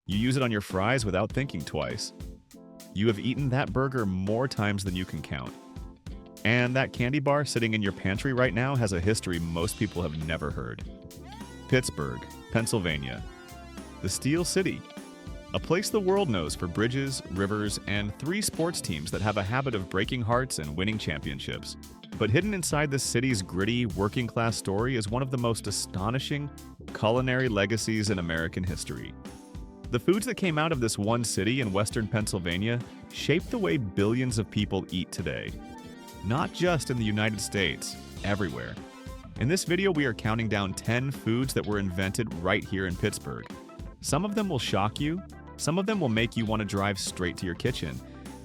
You use it on your fries without thinking twice. You have eaten that burger more times than you can count. And that candy bar sitting in your pantry right now has a history most people have never heard. Pittsburgh, Pennsylvania. The Steel City. A place the world knows for bridges, rivers, and 3 sports teams that have a habit of breaking hearts and winning championships. But hidden inside this city's gritty, working-class story is one of the most astonishing culinary legacies in American history. The foods that came out of this one city in western Pennsylvania shaped the way billions of people eat today. Not just in the United States, everywhere. In this video, we are counting down 10 foods that were invented right here in Pittsburgh. Some of them will shock you, some of them will make you want to drive straight to your kitchen,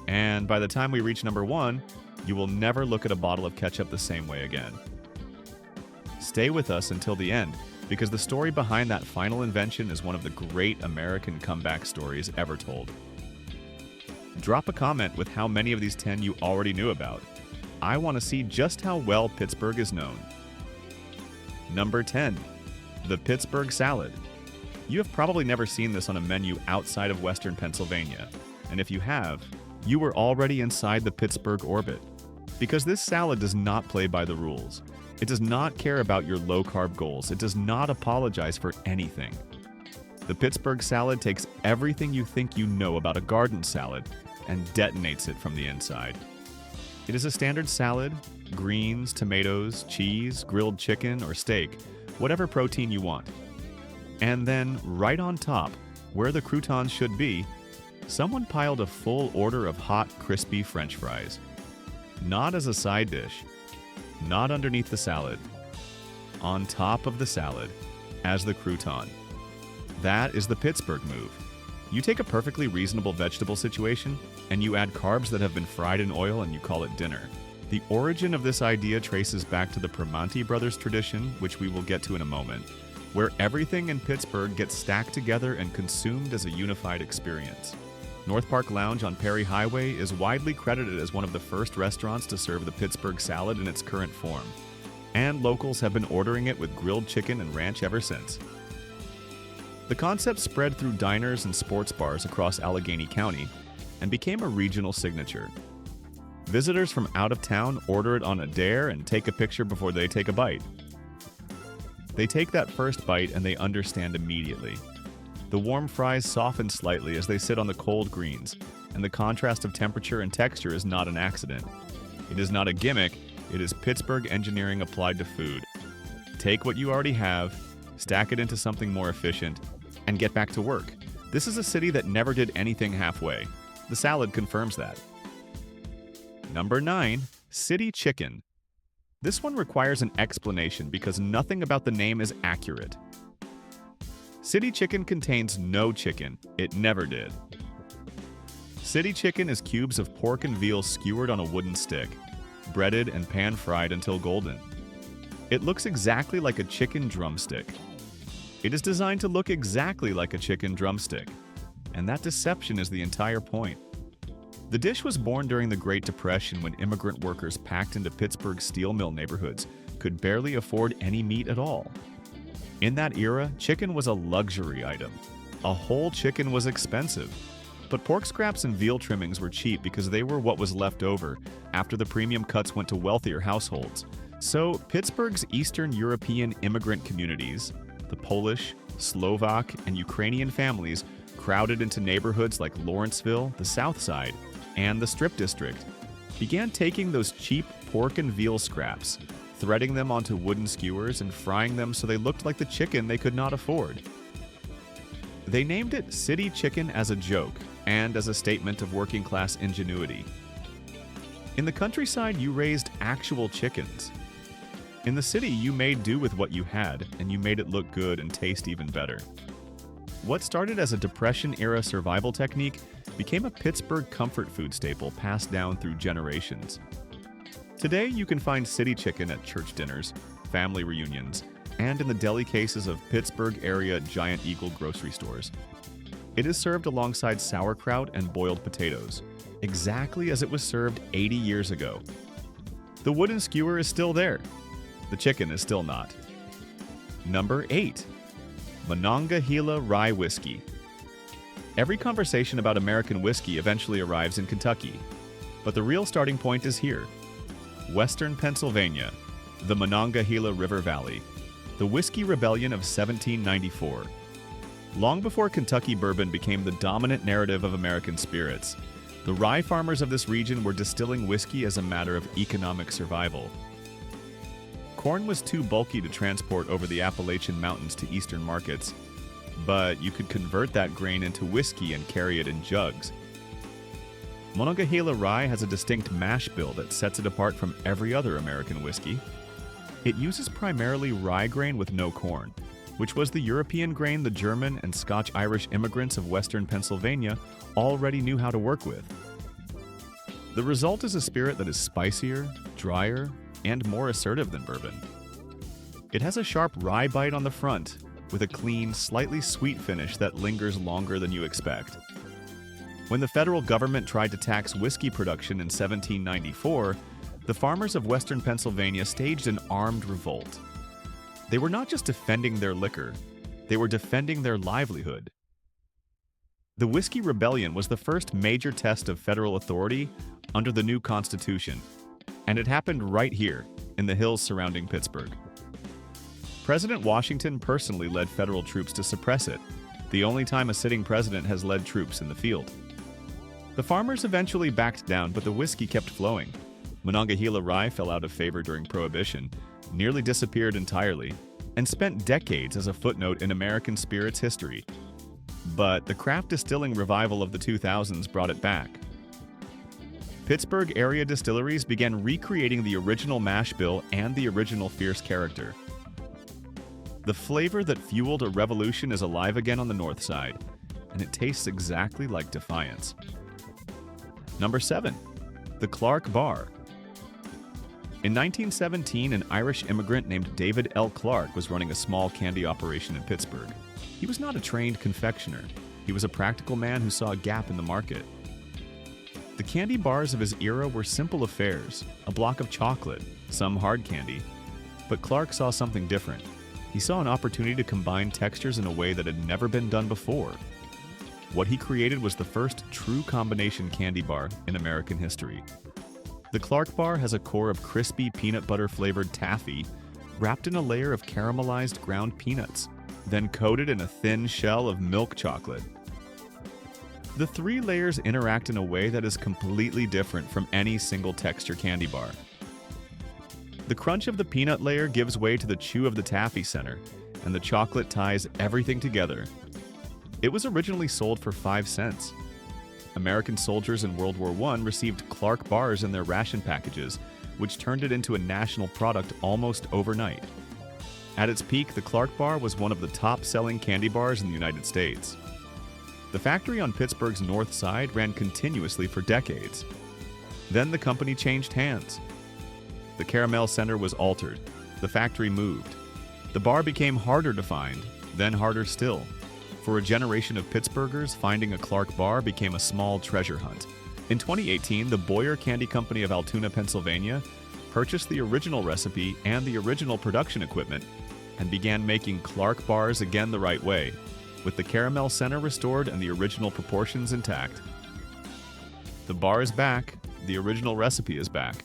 and by the time we reach number 1, you will never look at a bottle of ketchup the same way again. Stay with us until the end, because the story behind that final invention is one of the great American comeback stories ever told. Drop a comment with how many of these 10 you already knew about. I want to see just how well Pittsburgh is known. Number 10. The Pittsburgh salad. You have probably never seen this on a menu outside of western Pennsylvania, and if you have, you were already inside the Pittsburgh orbit. Because this salad does not play by the rules. It does not care about your low-carb goals. It does not apologize for anything. The Pittsburgh salad takes everything you think you know about a garden salad and detonates it from the inside. It is a standard salad, greens, tomatoes, cheese, grilled chicken, or steak, whatever protein you want. And then, right on top, where the croutons should be, someone piled a full order of hot, crispy French fries. Not as a side dish, not underneath the salad, on top of the salad, as the crouton. That is the Pittsburgh move. You take a perfectly reasonable vegetable situation, and you add carbs that have been fried in oil and you call it dinner. The origin of this idea traces back to the Primanti brothers tradition, which we will get to in a moment, where everything in Pittsburgh gets stacked together and consumed as a unified experience. North Park Lounge on Perry Highway is widely credited as one of the first restaurants to serve the Pittsburgh salad in its current form, and locals have been ordering it with grilled chicken and ranch ever since. The concept spread through diners and sports bars across Allegheny County and became a regional signature. Visitors from out of town order it on a dare and take a picture before they take a bite. They take that first bite and they understand immediately. The warm fries soften slightly as they sit on the cold greens, and the contrast of temperature and texture is not an accident. It is not a gimmick, it is Pittsburgh engineering applied to food. Take what you already have, stack it into something more efficient, and get back to work. This is a city that never did anything halfway. The salad confirms that. Number 9. City Chicken. This one requires an explanation because nothing about the name is accurate. City Chicken contains no chicken. It never did. City Chicken is cubes of pork and veal skewered on a wooden stick, breaded and pan-fried until golden. It looks exactly like a chicken drumstick. It is designed to look exactly like a chicken drumstick, and that deception is the entire point. The dish was born during the Great Depression when immigrant workers packed into Pittsburgh's steel mill neighborhoods could barely afford any meat at all. In that era, chicken was a luxury item. A whole chicken was expensive. But pork scraps and veal trimmings were cheap because they were what was left over after the premium cuts went to wealthier households. So, Pittsburgh's Eastern European immigrant communities, the Polish, Slovak, and Ukrainian families crowded into neighborhoods like Lawrenceville, the South Side, and the Strip District, began taking those cheap pork and veal scraps, threading them onto wooden skewers and frying them so they looked like the chicken they could not afford. They named it City Chicken as a joke and as a statement of working-class ingenuity. In the countryside, you raised actual chickens. In the city, you made do with what you had, and you made it look good and taste even better. What started as a Depression-era survival technique became a Pittsburgh comfort food staple passed down through generations. Today, you can find city chicken at church dinners, family reunions, and in the deli cases of Pittsburgh-area Giant Eagle grocery stores. It is served alongside sauerkraut and boiled potatoes, exactly as it was served 80 years ago. The wooden skewer is still there. The chicken is still not. Number 8. Monongahela Rye Whiskey. Every conversation about American whiskey eventually arrives in Kentucky, but the real starting point is here. Western Pennsylvania, the Monongahela River Valley, the Whiskey Rebellion of 1794. Long before Kentucky bourbon became the dominant narrative of American spirits, the rye farmers of this region were distilling whiskey as a matter of economic survival. Corn was too bulky to transport over the Appalachian Mountains to eastern markets, but you could convert that grain into whiskey and carry it in jugs. Monongahela rye has a distinct mash bill that sets it apart from every other American whiskey. It uses primarily rye grain with no corn, which was the European grain the German and Scotch-Irish immigrants of western Pennsylvania already knew how to work with. The result is a spirit that is spicier, drier, and more assertive than bourbon. It has a sharp rye bite on the front, with a clean, slightly sweet finish that lingers longer than you expect. When the federal government tried to tax whiskey production in 1794, the farmers of western Pennsylvania staged an armed revolt. They were not just defending their liquor, they were defending their livelihood. The Whiskey Rebellion was the first major test of federal authority under the new Constitution, and it happened right here, in the hills surrounding Pittsburgh. President Washington personally led federal troops to suppress it, the only time a sitting president has led troops in the field. The farmers eventually backed down, but the whiskey kept flowing. Monongahela rye fell out of favor during Prohibition, nearly disappeared entirely, and spent decades as a footnote in American spirits history. But the craft distilling revival of the 2000s brought it back. Pittsburgh area distilleries began recreating the original mash bill and the original fierce character. The flavor that fueled a revolution is alive again on the north side, and it tastes exactly like defiance. Number 7. The Clark Bar. In 1917, an Irish immigrant named David L. Clark was running a small candy operation in Pittsburgh. He was not a trained confectioner. He was a practical man who saw a gap in the market. The candy bars of his era were simple affairs, a block of chocolate, some hard candy. But Clark saw something different. He saw an opportunity to combine textures in a way that had never been done before. What he created was the first true combination candy bar in American history. The Clark Bar has a core of crispy peanut butter flavored taffy wrapped in a layer of caramelized ground peanuts, then coated in a thin shell of milk chocolate. The 3 layers interact in a way that is completely different from any single texture candy bar. The crunch of the peanut layer gives way to the chew of the taffy center, and the chocolate ties everything together. It was originally sold for 5 cents. American soldiers in World War I received Clark bars in their ration packages, which turned it into a national product almost overnight. At its peak, the Clark bar was one of the top-selling candy bars in the United States. The factory on Pittsburgh's north side ran continuously for decades. Then the company changed hands. The caramel center was altered. The factory moved. The bar became harder to find, then harder still. For a generation of Pittsburghers, finding a Clark bar became a small treasure hunt. In 2018, the Boyer Candy Company of Altoona, Pennsylvania, purchased the original recipe and the original production equipment and began making Clark bars again the right way, with the caramel center restored and the original proportions intact. The bar is back. The original recipe is back.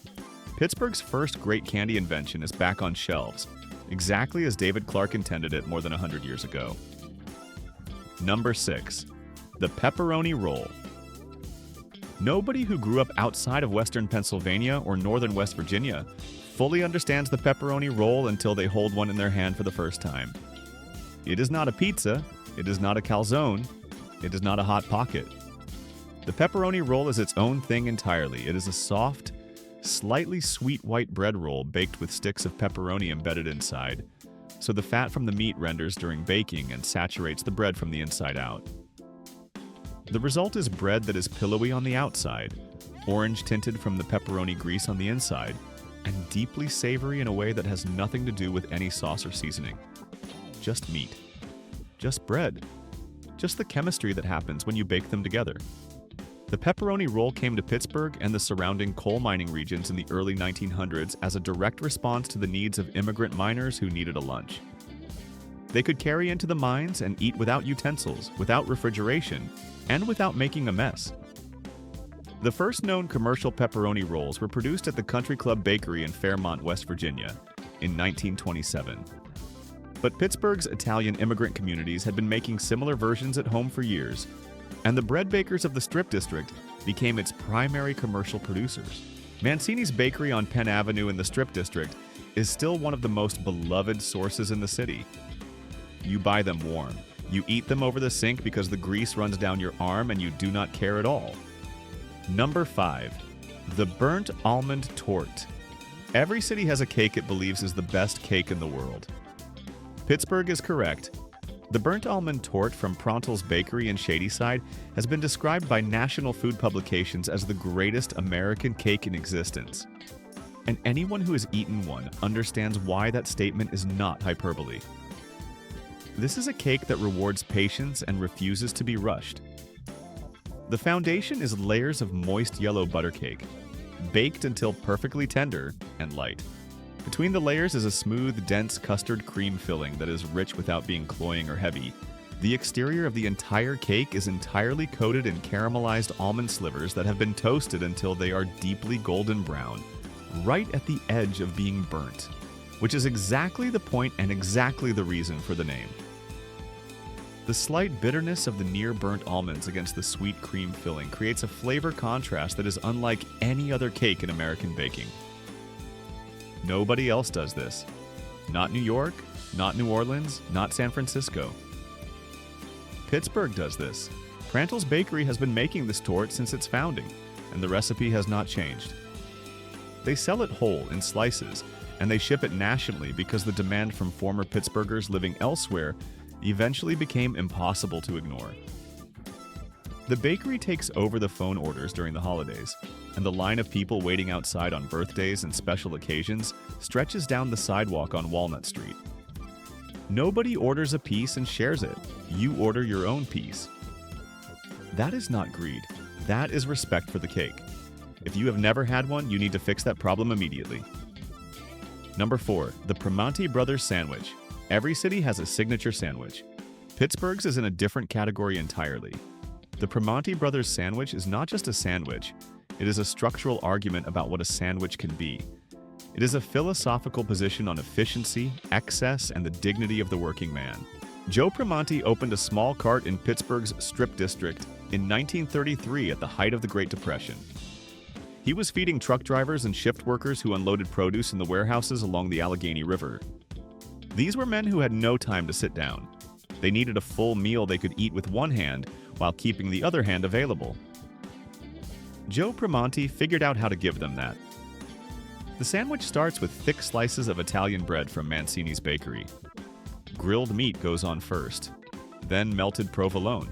Pittsburgh's first great candy invention is back on shelves, exactly as David Clark intended it more than 100 years ago. Number 6. The Pepperoni Roll. Nobody who grew up outside of western Pennsylvania or northern West Virginia fully understands the pepperoni roll until they hold one in their hand for the first time. It is not a pizza, it is not a calzone, it is not a hot pocket. The pepperoni roll is its own thing entirely. It is a soft, slightly sweet white bread roll baked with sticks of pepperoni embedded inside, so the fat from the meat renders during baking and saturates the bread from the inside out. The result is bread that is pillowy on the outside, orange tinted from the pepperoni grease on the inside, and deeply savory in a way that has nothing to do with any sauce or seasoning. Just meat. Just bread. Just the chemistry that happens when you bake them together. The pepperoni roll came to Pittsburgh and the surrounding coal mining regions in the early 1900s as a direct response to the needs of immigrant miners who needed a lunch. They could carry into the mines and eat without utensils, without refrigeration, and without making a mess. The first known commercial pepperoni rolls were produced at the Country Club Bakery in Fairmont, West Virginia, in 1927. But Pittsburgh's Italian immigrant communities had been making similar versions at home for years, and the bread bakers of the Strip District became its primary commercial producers. Mancini's Bakery on Penn Avenue in the Strip District is still one of the most beloved sources in the city. You buy them warm. You eat them over the sink because the grease runs down your arm and you do not care at all. Number 5. The Burnt Almond Torte. Every city has a cake it believes is the best cake in the world. Pittsburgh is correct. The Burnt Almond Torte from Prontel's Bakery in Shadyside has been described by national food publications as the greatest American cake in existence. And anyone who has eaten one understands why that statement is not hyperbole. This is a cake that rewards patience and refuses to be rushed. The foundation is layers of moist yellow butter cake, baked until perfectly tender and light. Between the layers is a smooth, dense custard cream filling that is rich without being cloying or heavy. The exterior of the entire cake is entirely coated in caramelized almond slivers that have been toasted until they are deeply golden brown, right at the edge of being burnt, which is exactly the point and exactly the reason for the name. The slight bitterness of the near-burnt almonds against the sweet cream filling creates a flavor contrast that is unlike any other cake in American baking. Nobody else does this. Not New York, not New Orleans, not San Francisco. Pittsburgh does this. Prontel's Bakery has been making this torte since its founding, and the recipe has not changed. They sell it whole in slices, and they ship it nationally because the demand from former Pittsburghers living elsewhere eventually became impossible to ignore. The bakery takes over the phone orders during the holidays, and the line of people waiting outside on birthdays and special occasions stretches down the sidewalk on Walnut Street. Nobody orders a piece and shares it. You order your own piece. That is not greed. That is respect for the cake. If you have never had one, you need to fix that problem immediately. Number 4. The Primanti Brothers Sandwich. Every city has a signature sandwich. Pittsburgh's is in a different category entirely. The Primanti Brothers Sandwich is not just a sandwich. It is a structural argument about what a sandwich can be. It is a philosophical position on efficiency, excess, and the dignity of the working man. Joe Primanti opened a small cart in Pittsburgh's Strip District in 1933 at the height of the Great Depression. He was feeding truck drivers and shift workers who unloaded produce in the warehouses along the Allegheny River. These were men who had no time to sit down. They needed a full meal they could eat with one hand while keeping the other hand available. Joe Primanti figured out how to give them that. The sandwich starts with thick slices of Italian bread from Mancini's Bakery. Grilled meat goes on first, then melted provolone,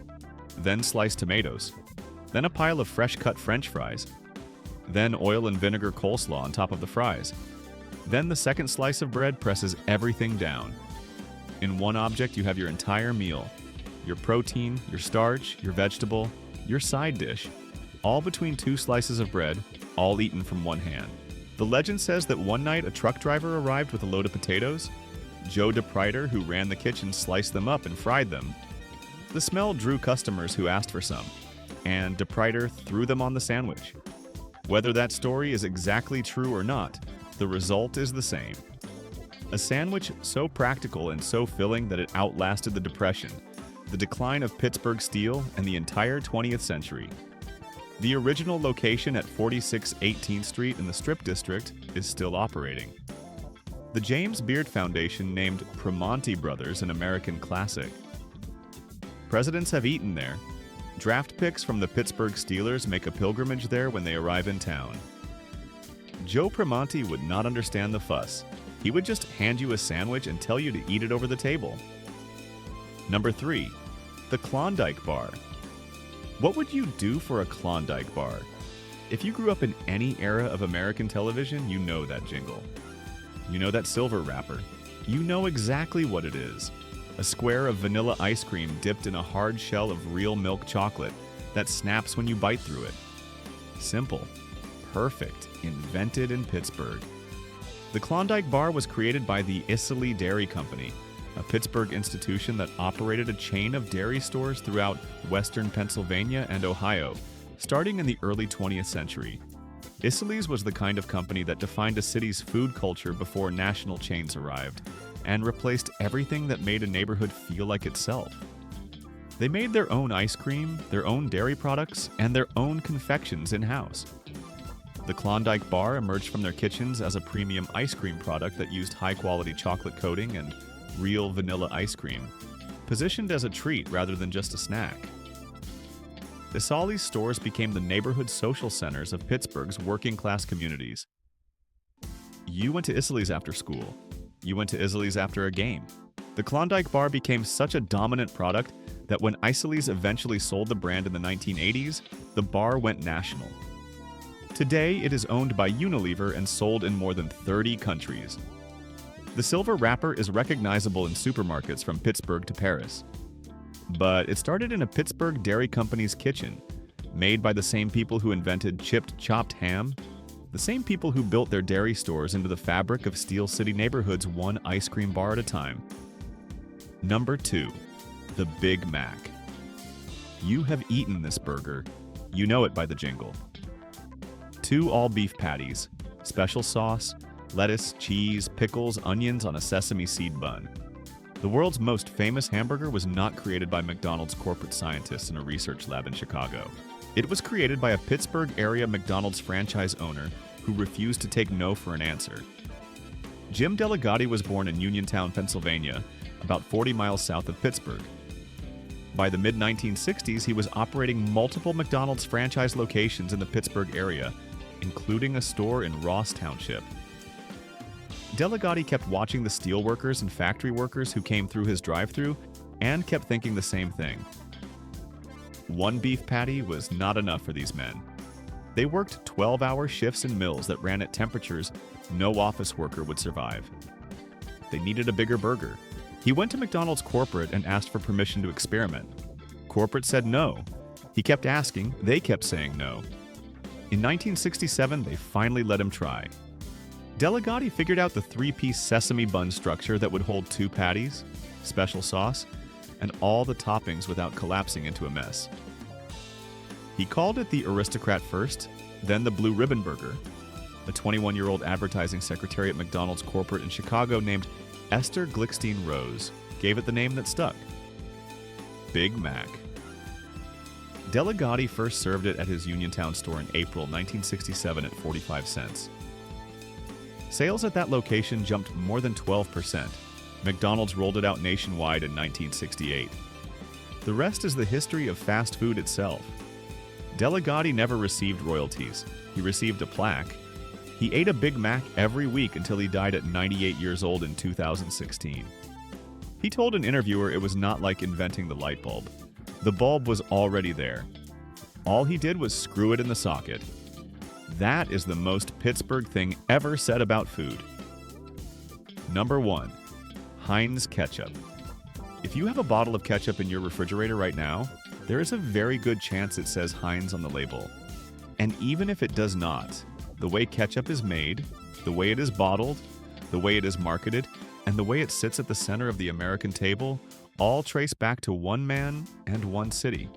then sliced tomatoes, then a pile of fresh-cut French fries, then oil and vinegar coleslaw on top of the fries. Then the second slice of bread presses everything down. In one object, you have your entire meal. Your protein, your starch, your vegetable, your side dish, all between 2 slices of bread, all eaten from one hand. The legend says that one night a truck driver arrived with a load of potatoes. Joe DePryder, who ran the kitchen, sliced them up and fried them. The smell drew customers who asked for some, and DePryder threw them on the sandwich. Whether that story is exactly true or not, the result is the same. A sandwich so practical and so filling that it outlasted the Depression, the decline of Pittsburgh steel, and the entire 20th century. The original location at 46 18th Street in the Strip District is still operating. The James Beard Foundation named Primanti Brothers an American classic. Presidents have eaten there. Draft picks from the Pittsburgh Steelers make a pilgrimage there when they arrive in town. Joe Primanti would not understand the fuss. He would just hand you a sandwich and tell you to eat it over the table. Number 3. The Klondike Bar. What would you do for a Klondike bar? If you grew up in any era of American television, you know that jingle. You know that silver wrapper. You know exactly what it is. A square of vanilla ice cream dipped in a hard shell of real milk chocolate that snaps when you bite through it. Simple. Perfect. Invented in Pittsburgh. The Klondike Bar was created by the Isserley Dairy Company, a Pittsburgh institution that operated a chain of dairy stores throughout western Pennsylvania and Ohio, starting in the early 20th century. Isaly's was the kind of company that defined a city's food culture before national chains arrived, and replaced everything that made a neighborhood feel like itself. They made their own ice cream, their own dairy products, and their own confections in-house. The Klondike Bar emerged from their kitchens as a premium ice cream product that used high-quality chocolate coating and real vanilla ice cream, positioned as a treat rather than just a snack. Isaly's stores became the neighborhood social centers of Pittsburgh's working-class communities. You went to Isaly's after school. You went to Isaly's after a game. The Klondike Bar became such a dominant product that when Isaly's eventually sold the brand in the 1980s, the bar went national. Today, it is owned by Unilever and sold in more than 30 countries. The silver wrapper is recognizable in supermarkets from Pittsburgh to Paris. But it started in a Pittsburgh dairy company's kitchen, made by the same people who invented chipped chopped ham, the same people who built their dairy stores into the fabric of Steel City neighborhoods one ice cream bar at a time. Number 2. The Big Mac. You have eaten this burger. You know it by the jingle. 2 all-beef patties, special sauce, lettuce, cheese, pickles, onions on a sesame seed bun. The world's most famous hamburger was not created by McDonald's corporate scientists in a research lab in Chicago. It was created by a Pittsburgh area McDonald's franchise owner who refused to take no for an answer. Jim Delegati was born in Uniontown, Pennsylvania, about 40 miles south of Pittsburgh. By the mid-1960s, he was operating multiple McDonald's franchise locations in the Pittsburgh area, including a store in Ross Township. Delegati kept watching the steelworkers and factory workers who came through his drive-thru and kept thinking the same thing. 1 beef patty was not enough for these men. They worked 12-hour shifts in mills that ran at temperatures no office worker would survive. They needed a bigger burger. He went to McDonald's corporate and asked for permission to experiment. Corporate said no. He kept asking, they kept saying no. In 1967, they finally let him try. Delegati figured out the 3-piece sesame bun structure that would hold 2 patties, special sauce, and all the toppings without collapsing into a mess. He called it the Aristocrat first, then the Blue Ribbon Burger. A 21-year-old advertising secretary at McDonald's corporate in Chicago named Esther Glickstein Rose gave it the name that stuck: Big Mac. Delegati first served it at his Uniontown store in April 1967 at 45 cents. Sales at that location jumped more than 12%. McDonald's rolled it out nationwide in 1968. The rest is the history of fast food itself. Delegati never received royalties. He received a plaque. He ate a Big Mac every week until he died at 98 years old in 2016. He told an interviewer it was not like inventing the light bulb. The bulb was already there. All he did was screw it in the socket. That is the most Pittsburgh thing ever said about food. Number 1. Heinz Ketchup. If you have a bottle of ketchup in your refrigerator right now, there is a very good chance it says Heinz on the label. And even if it does not, the way ketchup is made, the way it is bottled, the way it is marketed, and the way it sits at the center of the American table all trace back to one man and one city.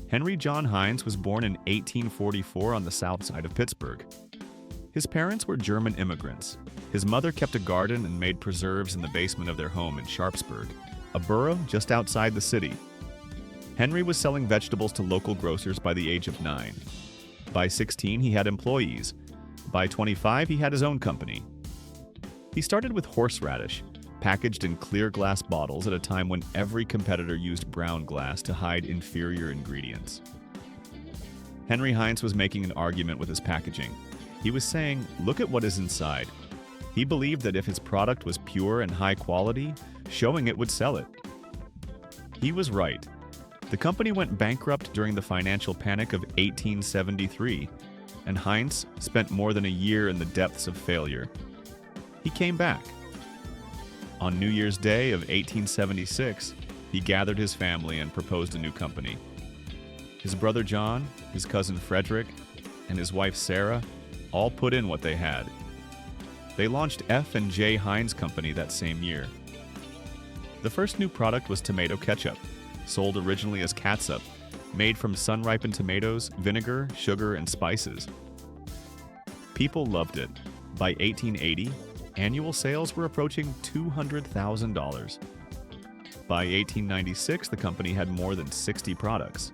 Henry John Heinz was born in 1844 on the south side of Pittsburgh. His parents were German immigrants. His mother kept a garden and made preserves in the basement of their home in Sharpsburg, a borough just outside the city. Henry was selling vegetables to local grocers by the age of 9. By 16, he had employees. By 25, he had his own company. He started with horseradish, packaged in clear glass bottles at a time when every competitor used brown glass to hide inferior ingredients. Henry Heinz was making an argument with his packaging. He was saying, "Look at what is inside." He believed that if his product was pure and high quality, showing it would sell it. He was right. The company went bankrupt during the financial panic of 1873, and Heinz spent more than a year in the depths of failure. He came back. On New Year's Day of 1876, he gathered his family and proposed a new company. His brother John, his cousin Frederick, and his wife Sarah all put in what they had. They launched F&J Heinz Company that same year. The first new product was tomato ketchup, sold originally as catsup, made from sun-ripened tomatoes, vinegar, sugar, and spices. People loved it. By 1880, annual sales were approaching $200,000. By 1896, the company had more than 60 products.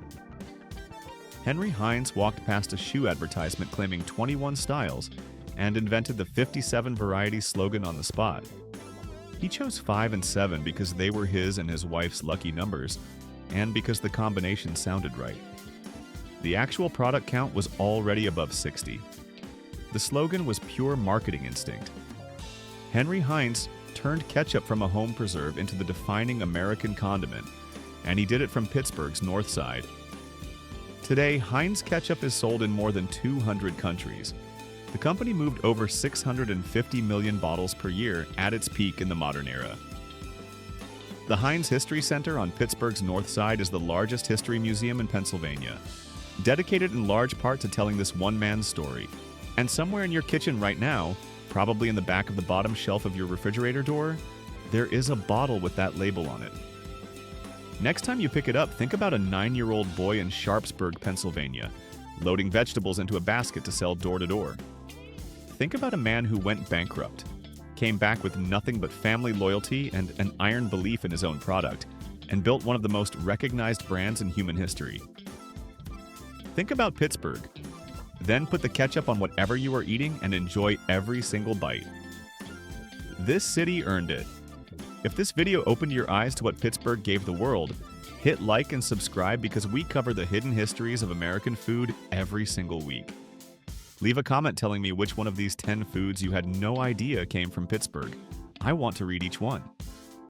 Henry Heinz walked past a shoe advertisement claiming 21 styles and invented the 57 varieties slogan on the spot. He chose 5 and 7 because they were his and his wife's lucky numbers, and because the combination sounded right. The actual product count was already above 60. The slogan was pure marketing instinct. Henry Heinz turned ketchup from a home preserve into the defining American condiment, and he did it from Pittsburgh's north side. Today, Heinz Ketchup is sold in more than 200 countries. The company moved over 650 million bottles per year at its peak in the modern era. The Heinz History Center on Pittsburgh's north side is the largest history museum in Pennsylvania, dedicated in large part to telling this one man's story. And somewhere in your kitchen right now, probably in the back of the bottom shelf of your refrigerator door, there is a bottle with that label on it. Next time you pick it up, think about a 9-year-old boy in Sharpsburg, Pennsylvania, loading vegetables into a basket to sell door to door. Think about a man who went bankrupt, came back with nothing but family loyalty and an iron belief in his own product, and built one of the most recognized brands in human history. Think about Pittsburgh. Then put the ketchup on whatever you are eating and enjoy every single bite. This city earned it. If this video opened your eyes to what Pittsburgh gave the world, hit like and subscribe because we cover the hidden histories of American food every single week. Leave a comment telling me which one of these 10 foods you had no idea came from Pittsburgh. I want to read each one.